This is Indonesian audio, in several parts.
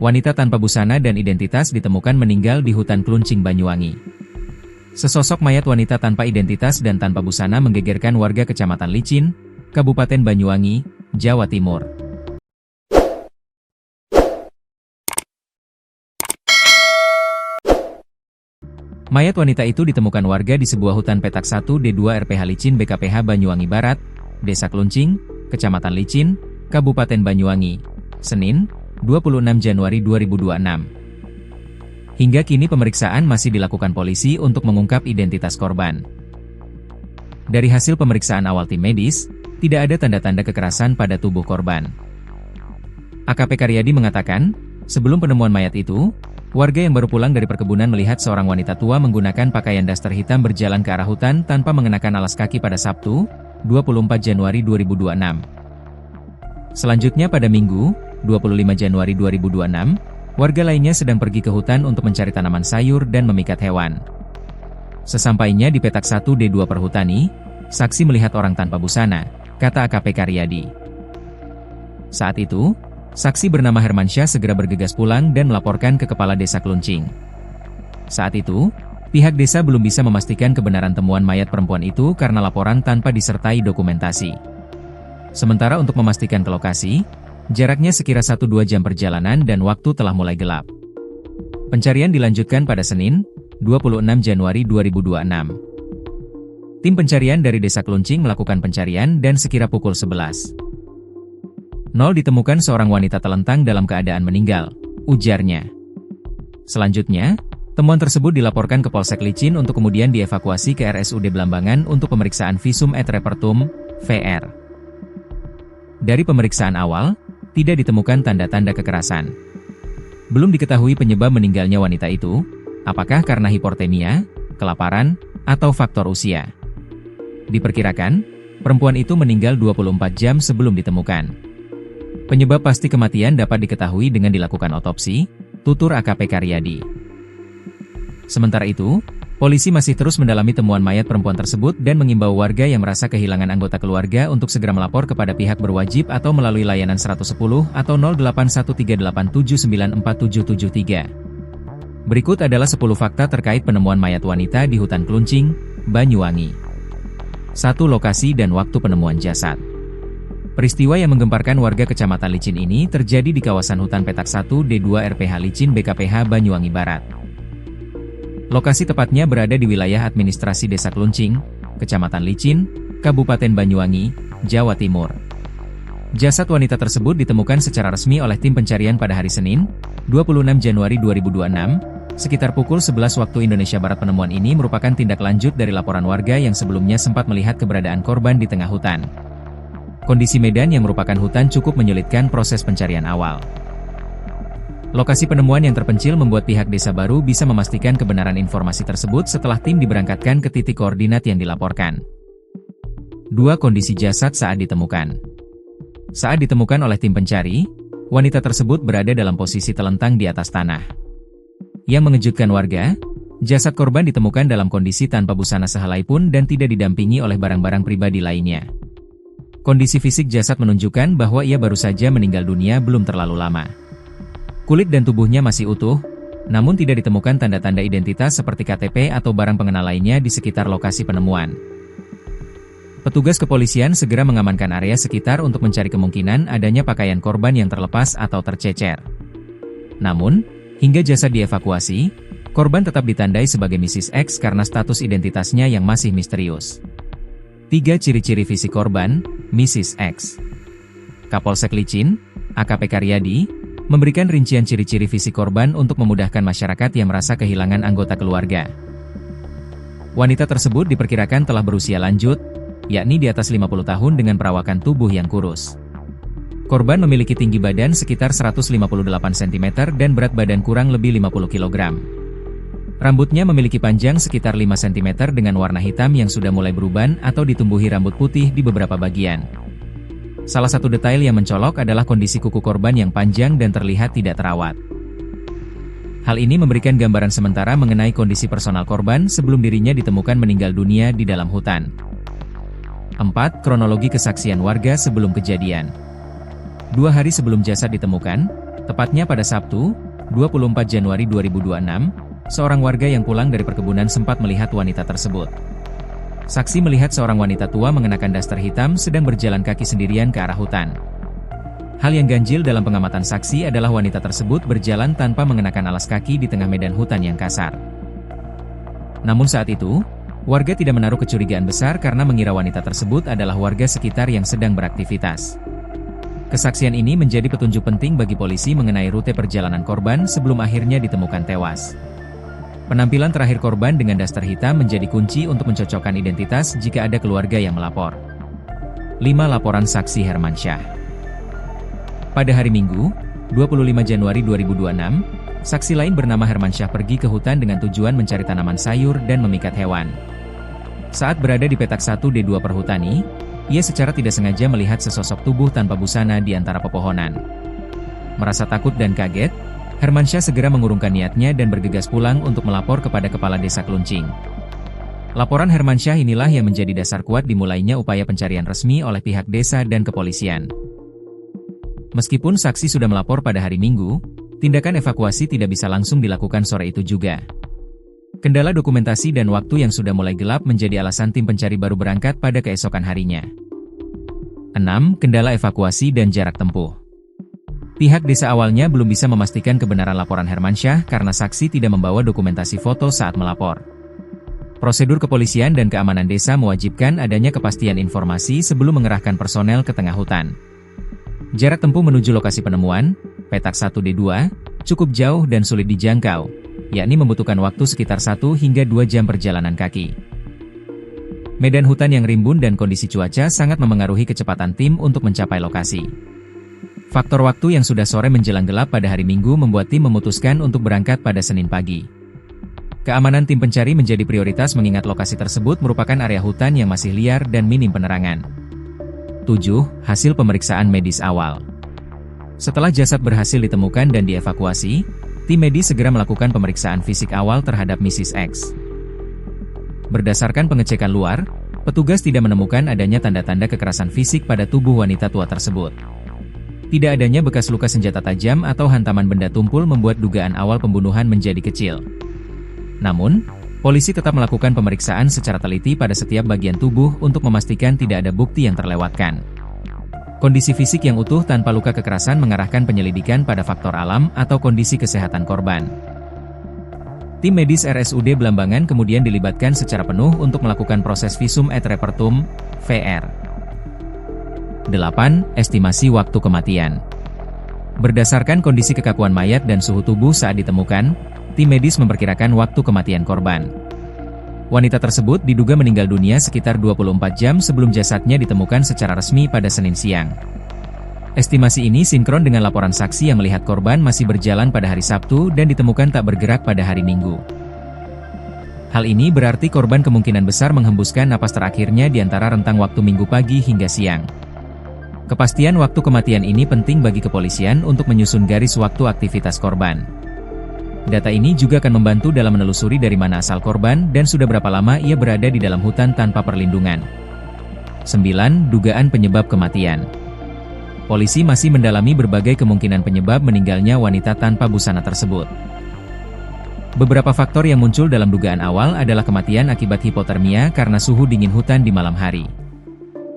wanita tanpa busana dan identitas ditemukan meninggal di hutan Kluncing, Banyuwangi. Sesosok mayat wanita tanpa identitas dan tanpa busana menggegerkan warga Kecamatan Licin, Kabupaten Banyuwangi, Jawa Timur. Mayat wanita itu ditemukan warga di sebuah hutan petak 1D2 RPH Licin BKPH Banyuwangi Barat, Desa Kluncing, Kecamatan Licin, Kabupaten Banyuwangi, Senin, 26 Januari 2026. Hingga kini pemeriksaan masih dilakukan polisi untuk mengungkap identitas korban. Dari hasil pemeriksaan awal tim medis, tidak ada tanda-tanda kekerasan pada tubuh korban. AKP Karyadi mengatakan, sebelum penemuan mayat itu, warga yang baru pulang dari perkebunan melihat seorang wanita tua menggunakan pakaian daster hitam berjalan ke arah hutan tanpa mengenakan alas kaki pada Sabtu, 24 Januari 2026. Selanjutnya pada Minggu, 25 Januari 2026, warga lainnya sedang pergi ke hutan untuk mencari tanaman sayur dan memikat hewan. Sesampainya di petak 1D2 Perhutani, saksi melihat orang tanpa busana, kata AKP Karyadi. Saat itu, saksi bernama Hermansyah segera bergegas pulang dan melaporkan ke Kepala Desa Kluncing. Saat itu, pihak desa belum bisa memastikan kebenaran temuan mayat perempuan itu karena laporan tanpa disertai dokumentasi. Sementara untuk memastikan ke lokasi, jaraknya sekira 1-2 jam perjalanan dan waktu telah mulai gelap. Pencarian dilanjutkan pada Senin, 26 Januari 2026. Tim pencarian dari Desa Kluncing melakukan pencarian dan sekira pukul 11. 0 ditemukan seorang wanita telentang dalam keadaan meninggal, ujarnya. Selanjutnya, temuan tersebut dilaporkan ke Polsek Licin untuk kemudian dievakuasi ke RSUD Blambangan untuk pemeriksaan visum et repertum, VR. Dari pemeriksaan awal, tidak ditemukan tanda-tanda kekerasan. Belum diketahui penyebab meninggalnya wanita itu, apakah karena hipotermia, kelaparan, atau faktor usia. Diperkirakan, perempuan itu meninggal 24 jam sebelum ditemukan. Penyebab pasti kematian dapat diketahui dengan dilakukan otopsi, tutur AKP Karyadi. Sementara itu, polisi masih terus mendalami temuan mayat perempuan tersebut dan mengimbau warga yang merasa kehilangan anggota keluarga untuk segera melapor kepada pihak berwajib atau melalui layanan 110 atau 0813874773. Berikut adalah 10 fakta terkait penemuan mayat wanita di hutan Kluncing, Banyuwangi. 1. Lokasi dan waktu penemuan jasad. Peristiwa yang menggemparkan warga Kecamatan Licin ini terjadi di kawasan hutan petak 1D2 RPH Licin BKPH Banyuwangi Barat. Lokasi tepatnya berada di wilayah administrasi Desa Kluncing, Kecamatan Licin, Kabupaten Banyuwangi, Jawa Timur. Jasad wanita tersebut ditemukan secara resmi oleh tim pencarian pada hari Senin, 26 Januari 2026, sekitar pukul 11 waktu Indonesia Barat. Penemuan ini merupakan tindak lanjut dari laporan warga yang sebelumnya sempat melihat keberadaan korban di tengah hutan. Kondisi medan yang merupakan hutan cukup menyulitkan proses pencarian awal. Lokasi penemuan yang terpencil membuat pihak desa baru bisa memastikan kebenaran informasi tersebut setelah tim diberangkatkan ke titik koordinat yang dilaporkan. 2. Kondisi jasad saat ditemukan. Saat ditemukan oleh tim pencari, wanita tersebut berada dalam posisi telentang di atas tanah. Yang mengejutkan warga, jasad korban ditemukan dalam kondisi tanpa busana sehelai pun dan tidak didampingi oleh barang-barang pribadi lainnya. Kondisi fisik jasad menunjukkan bahwa ia baru saja meninggal dunia belum terlalu lama. Kulit dan tubuhnya masih utuh, namun tidak ditemukan tanda-tanda identitas seperti KTP atau barang pengenal lainnya di sekitar lokasi penemuan. Petugas kepolisian segera mengamankan area sekitar untuk mencari kemungkinan adanya pakaian korban yang terlepas atau tercecer. Namun, hingga jasad dievakuasi, korban tetap ditandai sebagai Mrs. X karena status identitasnya yang masih misterius. 3. Ciri-ciri fisik korban, Mrs. X. Kapolsek Licin, AKP Karyadi, memberikan rincian ciri-ciri fisik korban untuk memudahkan masyarakat yang merasa kehilangan anggota keluarga. Wanita tersebut diperkirakan telah berusia lanjut, yakni di atas 50 tahun dengan perawakan tubuh yang kurus. Korban memiliki tinggi badan sekitar 158 cm dan berat badan kurang lebih 50 kg. Rambutnya memiliki panjang sekitar 5 cm dengan warna hitam yang sudah mulai beruban atau ditumbuhi rambut putih di beberapa bagian. Salah satu detail yang mencolok adalah kondisi kuku korban yang panjang dan terlihat tidak terawat. Hal ini memberikan gambaran sementara mengenai kondisi personal korban sebelum dirinya ditemukan meninggal dunia di dalam hutan. 4. Kronologi kesaksian warga sebelum kejadian. 2 hari sebelum jasad ditemukan, Tepatnya pada Sabtu, 24 Januari 2026, seorang warga yang pulang dari perkebunan sempat melihat wanita tersebut. Saksi melihat seorang wanita tua mengenakan daster hitam sedang berjalan kaki sendirian ke arah hutan. Hal yang ganjil dalam pengamatan saksi adalah wanita tersebut berjalan tanpa mengenakan alas kaki di tengah medan hutan yang kasar. Namun saat itu, warga tidak menaruh kecurigaan besar karena mengira wanita tersebut adalah warga sekitar yang sedang beraktivitas. Kesaksian ini menjadi petunjuk penting bagi polisi mengenai rute perjalanan korban sebelum akhirnya ditemukan tewas. Penampilan terakhir korban dengan daster hitam menjadi kunci untuk mencocokkan identitas jika ada keluarga yang melapor. 5 Laporan Saksi Hermansyah. Pada hari Minggu, 25 Januari 2026, saksi lain bernama Hermansyah pergi ke hutan dengan tujuan mencari tanaman sayur dan memikat hewan. Saat berada di petak 1D2 Perhutani, ia secara tidak sengaja melihat sesosok tubuh tanpa busana di antara pepohonan. Merasa takut dan kaget, Hermansyah segera mengurungkan niatnya dan bergegas pulang untuk melapor kepada Kepala Desa Kluncing. Laporan Hermansyah inilah yang menjadi dasar kuat dimulainya upaya pencarian resmi oleh pihak desa dan kepolisian. Meskipun saksi sudah melapor pada hari Minggu, tindakan evakuasi tidak bisa langsung dilakukan sore itu juga. Kendala dokumentasi dan waktu yang sudah mulai gelap menjadi alasan tim pencari baru berangkat pada keesokan harinya. 6. Kendala evakuasi dan jarak tempuh. Pihak desa awalnya belum bisa memastikan kebenaran laporan Hermansyah karena saksi tidak membawa dokumentasi foto saat melapor. Prosedur kepolisian dan keamanan desa mewajibkan adanya kepastian informasi sebelum mengerahkan personel ke tengah hutan. Jarak tempuh menuju lokasi penemuan, petak 1D2, cukup jauh dan sulit dijangkau, yakni membutuhkan waktu sekitar 1 hingga 2 jam perjalanan kaki. Medan hutan yang rimbun dan kondisi cuaca sangat memengaruhi kecepatan tim untuk mencapai lokasi. Faktor waktu yang sudah sore menjelang gelap pada hari Minggu membuat tim memutuskan untuk berangkat pada Senin pagi. Keamanan tim pencari menjadi prioritas mengingat lokasi tersebut merupakan area hutan yang masih liar dan minim penerangan. 7. Hasil pemeriksaan medis awal. Setelah jasad berhasil ditemukan dan dievakuasi, tim medis segera melakukan pemeriksaan fisik awal terhadap Mrs. X. Berdasarkan pengecekan luar, petugas tidak menemukan adanya tanda-tanda kekerasan fisik pada tubuh wanita tua tersebut. Tidak adanya bekas luka senjata tajam atau hantaman benda tumpul membuat dugaan awal pembunuhan menjadi kecil. Namun, polisi tetap melakukan pemeriksaan secara teliti pada setiap bagian tubuh untuk memastikan tidak ada bukti yang terlewatkan. Kondisi fisik yang utuh tanpa luka kekerasan mengarahkan penyelidikan pada faktor alam atau kondisi kesehatan korban. Tim medis RSUD Blambangan kemudian dilibatkan secara penuh untuk melakukan proses visum et repertum, VR. 8. Estimasi waktu kematian. Berdasarkan kondisi kekakuan mayat dan suhu tubuh saat ditemukan, tim medis memperkirakan waktu kematian korban. Wanita tersebut diduga meninggal dunia sekitar 24 jam sebelum jasadnya ditemukan secara resmi pada Senin siang. Estimasi ini sinkron dengan laporan saksi yang melihat korban masih berjalan pada hari Sabtu dan ditemukan tak bergerak pada hari Minggu. Hal ini berarti korban kemungkinan besar menghembuskan napas terakhirnya di antara rentang waktu Minggu pagi hingga siang. Kepastian waktu kematian ini penting bagi kepolisian untuk menyusun garis waktu aktivitas korban. Data ini juga akan membantu dalam menelusuri dari mana asal korban dan sudah berapa lama ia berada di dalam hutan tanpa perlindungan. 9. Dugaan penyebab kematian. Polisi masih mendalami berbagai kemungkinan penyebab meninggalnya wanita tanpa busana tersebut. Beberapa faktor yang muncul dalam dugaan awal adalah kematian akibat hipotermia karena suhu dingin hutan di malam hari.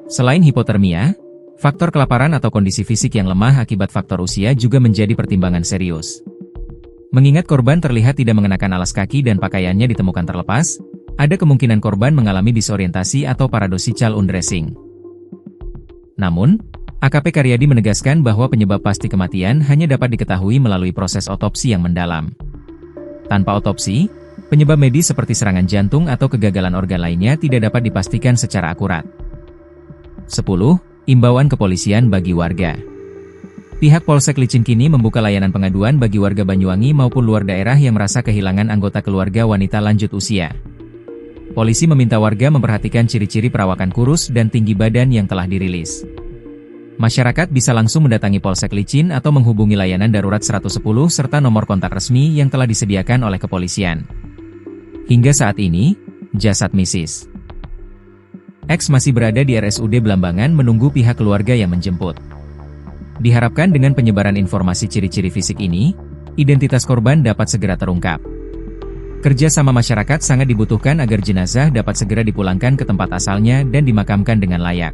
Selain hipotermia, faktor kelaparan atau kondisi fisik yang lemah akibat faktor usia juga menjadi pertimbangan serius. Mengingat korban terlihat tidak mengenakan alas kaki dan pakaiannya ditemukan terlepas, ada kemungkinan korban mengalami disorientasi atau paradosical undressing. Namun, AKP Karyadi menegaskan bahwa penyebab pasti kematian hanya dapat diketahui melalui proses otopsi yang mendalam. Tanpa otopsi, penyebab medis seperti serangan jantung atau kegagalan organ lainnya tidak dapat dipastikan secara akurat. 10. Imbauan kepolisian bagi warga. Pihak Polsek Licin kini membuka layanan pengaduan bagi warga Banyuwangi maupun luar daerah yang merasa kehilangan anggota keluarga wanita lanjut usia. Polisi meminta warga memperhatikan ciri-ciri perawakan kurus dan tinggi badan yang telah dirilis. Masyarakat bisa langsung mendatangi Polsek Licin atau menghubungi layanan darurat 110 serta nomor kontak resmi yang telah disediakan oleh kepolisian. Hingga saat ini, jasad Mrs. X masih berada di RSUD Blambangan menunggu pihak keluarga yang menjemput. Diharapkan dengan penyebaran informasi ciri-ciri fisik ini, identitas korban dapat segera terungkap. Kerja sama masyarakat sangat dibutuhkan agar jenazah dapat segera dipulangkan ke tempat asalnya dan dimakamkan dengan layak.